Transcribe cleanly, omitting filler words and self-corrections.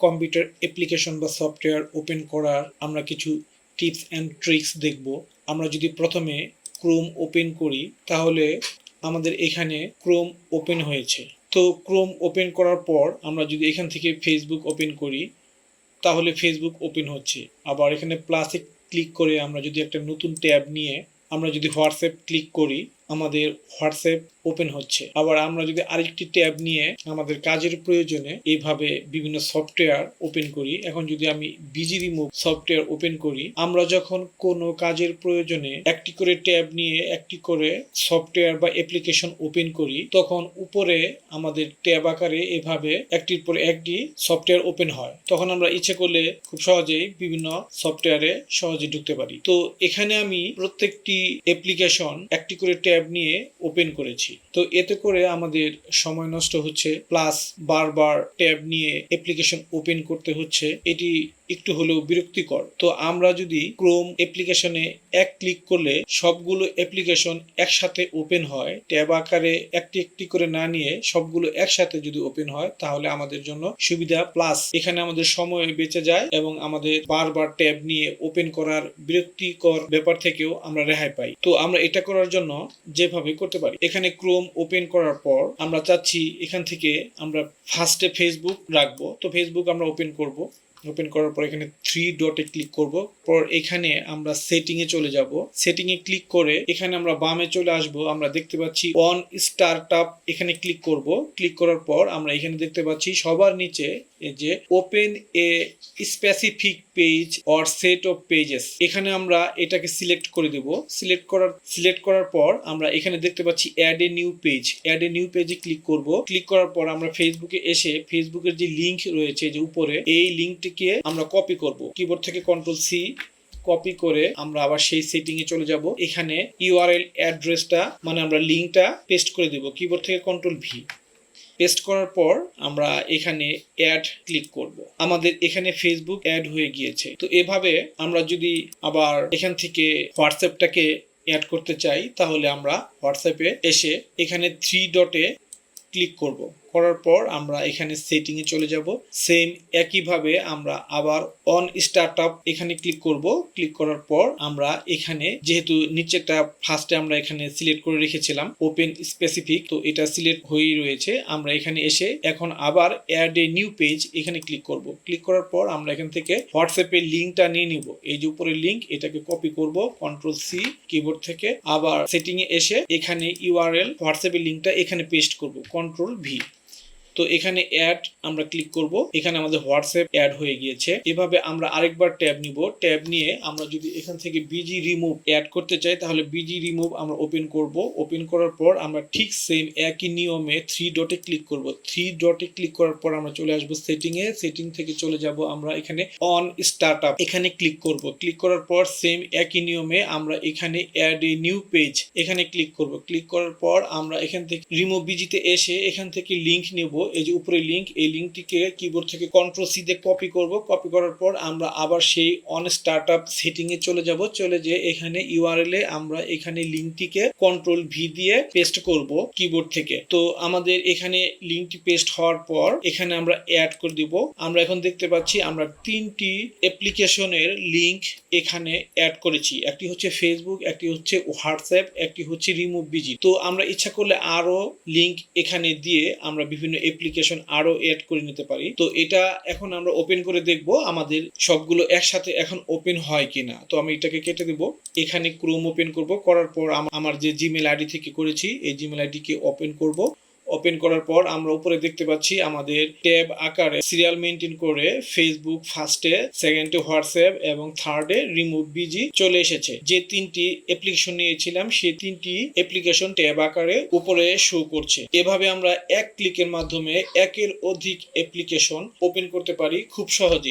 Computer application বা software open করার আমরা কিছু টিপস অ্যান্ড ট্রিক্স দেখব। আমরা যদি প্রথমে ক্রোম ওপেন করি তাহলে আমাদের এখানে ক্রোম ওপেন হয়েছে। তো ক্রোম ওপেন করার পর আমরা যদি এখান থেকে ফেসবুক ওপেন করি তাহলে ফেসবুক ওপেন হচ্ছে। আবার এখানে প্লাসে ক্লিক করে আমরা যদি একটা নতুন ট্যাব নিয়ে আমরা যদি হোয়াটসঅ্যাপ ক্লিক করি আমাদের হোয়াটসঅ্যাপ ওপেন হচ্ছে। আবার আমরা যদি আরেকটি ট্যাব নিয়ে আমাদের কাজের প্রয়োজনে এইভাবে বিভিন্ন সফটওয়্যার ওপেন করি, এখন যদি আমি বিজি রিমুভ সফটওয়্যার ওপেন করি, আমরা যখন কোনো কাজের প্রয়োজনে একটি করে ট্যাব নিয়ে একটি করে সফটওয়্যার বা অ্যাপ্লিকেশন ওপেন করি তখন উপরে আমাদের ট্যাব আকারে এভাবে একটির পর একটি সফটওয়্যার ওপেন হয়। তখন আমরা ইচ্ছে করলে খুব সহজেই বিভিন্ন সফটওয়্যারে সহজে ঢুকতে পারি। তো এখানে আমি প্রত্যেকটি অ্যাপ্লিকেশন একটি করে ট্যাব নিয়ে ওপেন করেছি। তো এতে করে আমাদের সময় নষ্ট হচ্ছে, প্লাস বারবার ট্যাব নিয়ে অ্যাপ্লিকেশন ওপেন করতে হচ্ছে, এটি একটু হলেও বিরক্তিকর। তো আমরা যদি ক্রোম অ্যাপ্লিকেশনে এক ক্লিক করলে সবগুলো অ্যাপ্লিকেশন একসাথে ওপেন হয়, ট্যাব আকারে একটি একটি করে না নিয়ে সবগুলো একসাথে যদি ওপেন হয় তাহলে আমাদের জন্য সুবিধা, প্লাস এখানে আমাদের সময় বেঁচে যায় এবং আমাদের বারবার ট্যাব নিয়ে ওপেন করার বিরক্তিকর ব্যাপার থেকেও আমরা রেহাই পাই। তো আমরা এটা করার জন্য যেভাবে করতে পারি, এখানে ক্রোম ওপেন করার পর আমরা চাচ্ছি এখান থেকে আমরা ফার্স্টে ফেসবুক রাখবো। তো ফেসবুক আমরা ওপেন করব। ওপেন করার পর এখানে থ্রি ডটে ক্লিক করব। পর এখানে আমরা সেটিং এ চলে যাব। সেটিং এ ক্লিক করে এখানে আমরা বামে চলে আসব। আমরা দেখতে পাচ্ছি অন স্টার্টআপ, এখানে ক্লিক করব। ক্লিক করার পর আমরা এখানে দেখতে পাচ্ছি সবার নিচে এই যে open a specific page or set of pages, এখানে আমরা এটাকে সিলেক্ট করে দেব। সিলেক্ট করার পর আমরা এখানে দেখতে পাচ্ছি add a new page. Add a new পেজে ক্লিক করব। ক্লিক করার পর আমরা ফেসবুকে এসে ফেসবুকের যে লিংক রয়েছে যে উপরে, এই লিংকটিকে আমরা কপি করব। কিবোর্ড থেকে কন্ট্রোল সি কপি করে আমরা আবার সেই সেটিং এ চলে যাব। এখানে ইউআরএল অ্যাড্রেসটা মানে আমরা লিংকটা পেস্ট করে দেব। কিবোর্ড থেকে কন্ট্রোল ভি পেস্ট করার পর আমরা এখানে অ্যাড ক্লিক করব। আমাদের এখানে ফেসবুক অ্যাড হয়ে গিয়েছে। তো এভাবে আমরা যদি আবার এখান থেকে হোয়াটসঅ্যাপটাকে অ্যাড করতে চাই তাহলে আমরা হোয়াটসঅ্যাপে এসে এখানে থ্রি ডটে ক্লিক করব। করার পর আমরা এখানে সেটিং এ চলে যাব। সেম একইভাবে আমরা আবার অন স্টার্টআপ এখানে ক্লিক করব। ক্লিক করার পর আমরা এখানে যেহেতু নিচেটা ফার্স্টে আমরা এখানে সিলেক্ট করে রেখেছিলাম ওপেন স্পেসিফিক, তো এটা সিলেক্ট হয়েই রয়েছে। আমরা এখানে এসে এখন আবার অ্যাড এ নিউ পেজ এখানে ক্লিক করব। ক্লিক করার পর আমরা এখান থেকে হোয়াটসঅ্যাপের লিংকটা নিয়ে নিব। এই যে উপরের লিংক, এটাকে কপি করব কন্ট্রোল সি কিবোর্ড থেকে। আবার সেটিং এ এসে এখানে ইউআরএল হোয়াটসঅ্যাপের লিংকটা এখানে পেস্ট করব কন্ট্রোল ভি। তো এখানে অ্যাড আমরা ক্লিক করব। এখানে আমাদের হোয়াটসঅ্যাপ অ্যাড হয়ে গিয়েছে। এভাবে আমরা আরেকবার ট্যাব নিব। ট্যাব নিয়ে আমরা যদি এখান থেকে বিজি রিমুভ অ্যাড করতে চাই তাহলে বিজি রিমুভ আমরা ওপেন করব। ওপেন করার পর আমরা ঠিক সেম একই নিয়মে থ্রি ডটে ক্লিক করব। থ্রি ডটে ক্লিক করার পর আমরা চলে আসবো সেটিং এ। সেটিং থেকে চলে যাব আমরা এখানে অন স্টার্টআপ, এখানে ক্লিক করব। ক্লিক করার পর সেম একই নিয়মে আমরা এখানে অ্যাড এ নিউ পেজ এখানে ক্লিক করব। ক্লিক করার পর আমরা এখান থেকে রিমুভ বিজিতে এসে এখান থেকে লিংক নেব। এই যে উপরে লিংক, এই লিংকটিকে কিবোর্ড থেকে কন্ট্রোল সি দিয়ে কপি করব। কপি করার পর আমরা আবার সেই অন স্টার্টআপ সেটিং এ চলে যাব। চলে যে এখানে ইউআরএল এ আমরা এখানে লিংকটিকে কন্ট্রোল ভি দিয়ে পেস্ট করব কিবোর্ড থেকে। তো আমাদের এখানে লিংকটি পেস্ট হওয়ার পর এখানে আমরা অ্যাড করে দিব। আমরা এখন দেখতে পাচ্ছি আমরা তিনটি অ্যাপ্লিকেশনের লিংক এখানে অ্যাড করেছি। একটি হচ্ছে ফেসবুক, একটি হচ্ছে হোয়াটসঅ্যাপ, একটি হচ্ছে রিমুভ বিজি। তো আমরা ইচ্ছা করলে আরো লিংক এখানে দিয়ে আমরা বিভিন্ন অ্যাপ্লিকেশন আরো অ্যাড করে নিতে পারি। তো এটা এখন আমরা ওপেন করে দেখব আমাদের সবগুলো একসাথে এখন ওপেন হয় কিনা। তো আমি এটাকে কেটে দেব। এখানে ক্রোম ওপেন করব। করার পর আমার যে জিমেল আইডি থেকে করেছি এই জিমেল আইডিকে ওপেন করব। ওপেন করার পর আমরা উপরে দেখতে পাচ্ছি আমাদের ট্যাব আকারে সিরিয়াল মেইনটেইন করে ফেসবুক ফার্স্টে, সেকেন্ডে হোয়াটসঅ্যাপ এবং থার্ডে রিমুভ বিজি চলে এসেছে। যে তিনটি অ্যাপ্লিকেশন নিয়েছিলাম সেই তিনটি অ্যাপ্লিকেশন ট্যাব আকারে উপরে শো করছে। এভাবে আমরা এক ক্লিকের মাধ্যমে একের অধিক অ্যাপ্লিকেশন ওপেন করতে পারি খুব সহজেই।